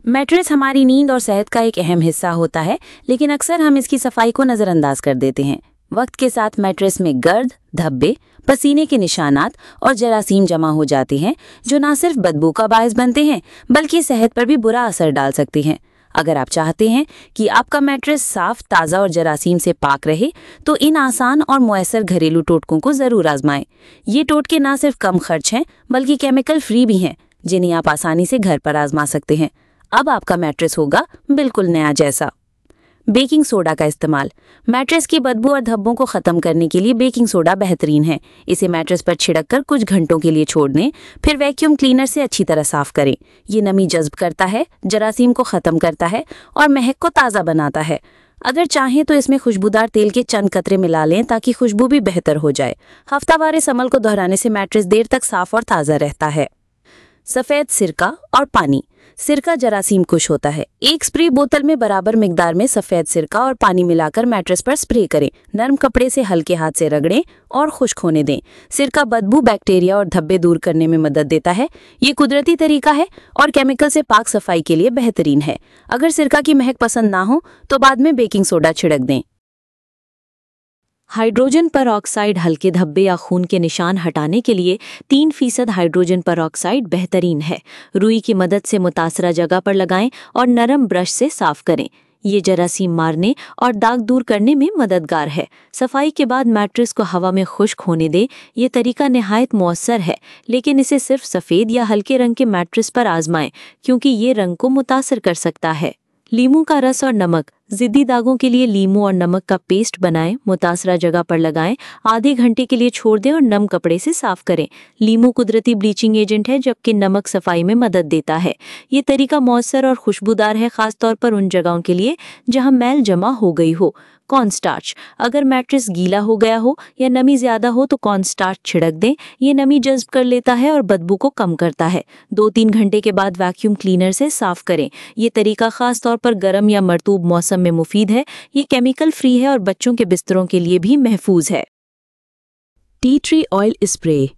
Mattress हमारी नींद और सेहत का एक अहम हिस्सा होता है, लेकिन अक्सर हम इसकी सफाई को नज़रअंदाज कर देते हैं। वक्त के साथ मैट्रेस में गर्द, धब्बे, पसीने के निशानात और जरासीम जमा हो जाते हैं, जो न सिर्फ बदबू का बायस बनते हैं बल्कि सेहत पर भी बुरा असर डाल सकते हैं। अगर आप चाहते हैं कि आपका मैट्रेस साफ, ताज़ा और जरासीम से पाक रहे, तो इन आसान और मुयस्सर घरेलू टोटकों को ज़रूर आजमाएं। ये टोटके न सिर्फ कम खर्च हैं बल्कि केमिकल फ्री भी हैं, जिन्हें आप आसानी से घर पर आजमा सकते हैं। अब आपका मैट्रेस होगा बिल्कुल नया जैसा। बेकिंग सोडा का इस्तेमाल। मैट्रेस की बदबू और धब्बों को खत्म करने के लिए बेकिंग सोडा बेहतरीन है। इसे मैट्रेस पर छिड़क कर कुछ घंटों के लिए छोड़ दें, फिर वैक्यूम क्लीनर से अच्छी तरह साफ करें। ये नमी जज्ब करता है, जरासीम को खत्म करता है और महक को ताज़ा बनाता है। अगर चाहें तो इसमें खुशबूदार तेल के चंद कतरे मिला लें ताकि खुशबू भी बेहतर हो जाए। हफ्तावार इस अमल को दोहराने से मैट्रेस देर तक साफ और ताज़ा रहता है। सफ़ेद सिरका और पानी। सिरका जरासीम कुश होता है। एक स्प्रे बोतल में बराबर मिकदार में सफ़ेद सिरका और पानी मिलाकर मैट्रेस पर स्प्रे करें। नरम कपड़े से हल्के हाथ से रगड़ें और खुश्क होने दें। सिरका बदबू, बैक्टीरिया और धब्बे दूर करने में मदद देता है। ये कुदरती तरीका है और केमिकल से पाक सफाई के लिए बेहतरीन है। अगर सिरका की महक पसंद ना हो तो बाद में बेकिंग सोडा छिड़क दें। हाइड्रोजन परऑक्साइड हल्के धब्बे या खून के निशान हटाने के लिए 3% हाइड्रोजन परऑक्साइड बेहतरीन है। रुई की मदद से मुतासरा जगह पर लगाएं और नरम ब्रश से साफ करें। ये जरासीम मारने और दाग दूर करने में मददगार है। सफाई के बाद मैट्रेस को हवा में खुश्क होने दें। ये तरीका निहायत मौसर है, लेकिन इसे सिर्फ सफ़ेद या हल्के रंग के मैट्रेस पर आजमाएं, क्योंकि ये रंग को मुतासर कर सकता है। लीमू का रस और नमक। ज़िद्दी दागों के लिए लीमू और नमक का पेस्ट बनाएं, मुतासरा जगह पर लगाएं, आधे घंटे के लिए छोड़ दें और नम कपड़े से साफ करें। लीमू कुदरती ब्लीचिंग एजेंट है, जबकि नमक सफाई में मदद देता है। ये तरीका मौसर और खुशबूदार है, खासतौर पर उन जगहों के लिए जहां मैल जमा हो गई हो। Corn starch. अगर मैट्रेस गीला हो गया हो या नमी ज़्यादा हो तो कॉर्न स्टार्च छिड़क दें। ये नमी जज्ब कर लेता है और बदबू को कम करता है। 2-3 घंटे के बाद वैक्यूम क्लीनर से साफ करें। ये तरीका खास तौर पर गर्म या मरतूब मौसम में मुफीद है। ये केमिकल फ्री है और बच्चों के बिस्तरों के लिए भी महफूज है। Tea tree oil spray.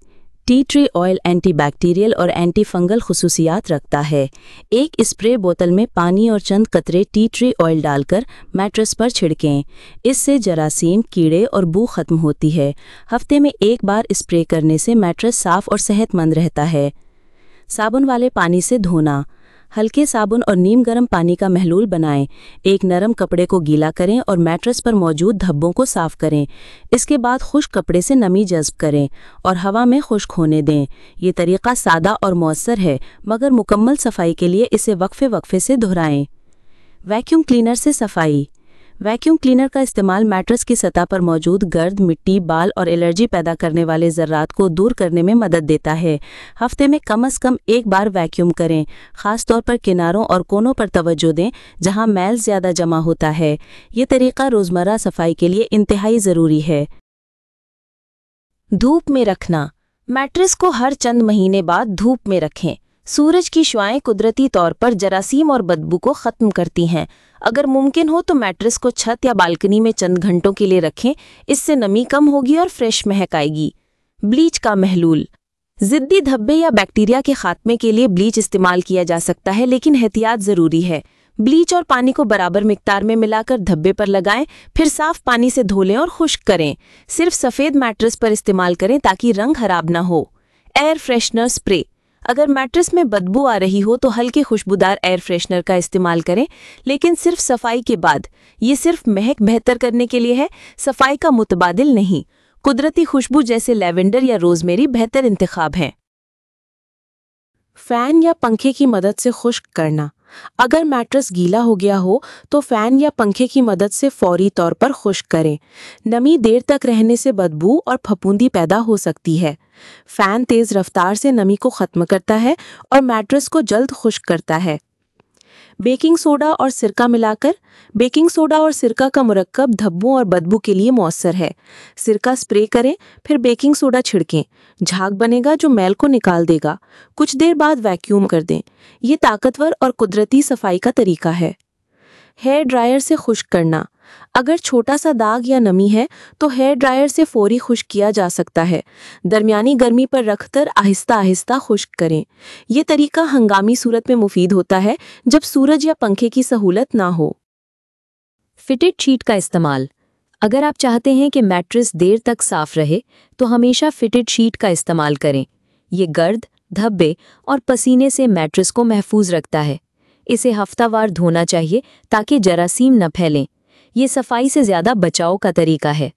Tea tree oil antibacterial और एंटी फंगल खुसूसियात रखता है। एक स्प्रे बोतल में पानी और चंद कतरे टी ट्री ऑयल डालकर मैट्रेस पर छिड़कें। इससे जरासीम, कीड़े और बू खत्म होती है। हफ्ते में एक बार स्प्रे करने से मैट्रेस साफ और सेहतमंद रहता है। साबुन वाले पानी से धोना। हल्के साबुन और नीम गर्म पानी का महलूल बनाएं। एक नरम कपड़े को गीला करें और मैट्रेस पर मौजूद धब्बों को साफ करें। इसके बाद खुश्क कपड़े से नमी जज्ब करें और हवा में खुश्क होने दें। ये तरीका सादा और मौसर है, मगर मुकम्मल सफाई के लिए इसे वक्फे से दोहराएं। वैक्यूम क्लीनर से सफाई। वैक्यूम क्लीनर का इस्तेमाल मैट्रेस की सतह पर मौजूद गर्द, मिट्टी, बाल और एलर्जी पैदा करने वाले ज़र्रात को दूर करने में मदद देता है। हफ्ते में कम से कम एक बार वैक्यूम करें। ख़ास तौर पर किनारों और कोनों पर तवज्जो दें जहां मैल ज़्यादा जमा होता है। ये तरीका रोज़मर्रा सफाई के लिए इंतहाई ज़रूरी है। धूप में रखना। मैट्रेस को हर चंद महीने बाद धूप में रखें। सूरज की शुआएं कुदरती तौर पर जरासीम और बदबू को ख़त्म करती हैं। अगर मुमकिन हो तो मैट्रेस को छत या बालकनी में चंद घंटों के लिए रखें। इससे नमी कम होगी और फ्रेश महक आएगी। ब्लीच का महलूल। ज़िद्दी धब्बे या बैक्टीरिया के खात्मे के लिए ब्लीच इस्तेमाल किया जा सकता है, लेकिन एहतियात ज़रूरी है। ब्लीच और पानी को बराबर मिकदार में मिलाकर धब्बे पर लगाएं, फिर साफ पानी से धो लें और खुश्क करें। सिर्फ सफ़ेद मैट्रेस पर इस्तेमाल करें ताकि रंग खराब ना हो। Air freshener spray. अगर मैट्रेस में बदबू आ रही हो तो हल्के खुशबूदार एयर फ्रेशनर का इस्तेमाल करें, लेकिन सिर्फ सफाई के बाद। ये सिर्फ महक बेहतर करने के लिए है, सफाई का मुतबादिल नहीं। कुदरती खुशबू जैसे लैवेंडर या रोजमेरी बेहतर इंतखाब हैं। फैन या पंखे की मदद से खुश्क करना। अगर मैट्रेस गीला हो गया हो तो फैन या पंखे की मदद से फौरी तौर पर खुश्क करें। नमी देर तक रहने से बदबू और फफूंदी पैदा हो सकती है। फैन तेज रफ्तार से नमी को खत्म करता है और मैट्रेस को जल्द खुश्क करता है। बेकिंग सोडा और सिरका मिलाकर। बेकिंग सोडा और सिरका का मुरक्कब धब्बों और बदबू के लिए मौसर है। सिरका स्प्रे करें, फिर बेकिंग सोडा छिड़कें। झाग बनेगा जो मैल को निकाल देगा। कुछ देर बाद वैक्यूम कर दें। ये ताकतवर और कुदरती सफाई का तरीका है। हेयर ड्रायर से खुश्क करना। अगर छोटा सा दाग या नमी है तो हेयर ड्रायर से फौरी खुश्क किया जा सकता है। दरमियानी गर्मी पर रखकर आहिस्ता आहिस्ता खुश्क करें। ये तरीका हंगामी सूरत में मुफीद होता है जब सूरज या पंखे की सहूलत ना हो। फिटेड शीट का इस्तेमाल। अगर आप चाहते हैं कि मैट्रेस देर तक साफ रहे तो हमेशा फिटेड शीट का इस्तेमाल करें। ये गर्द, धब्बे और पसीने से मैट्रेस को महफूज रखता है। इसे हफ्तावार धोना चाहिए ताकि जरासीम न फैलें। ये सफाई से ज़्यादा बचाव का तरीका है।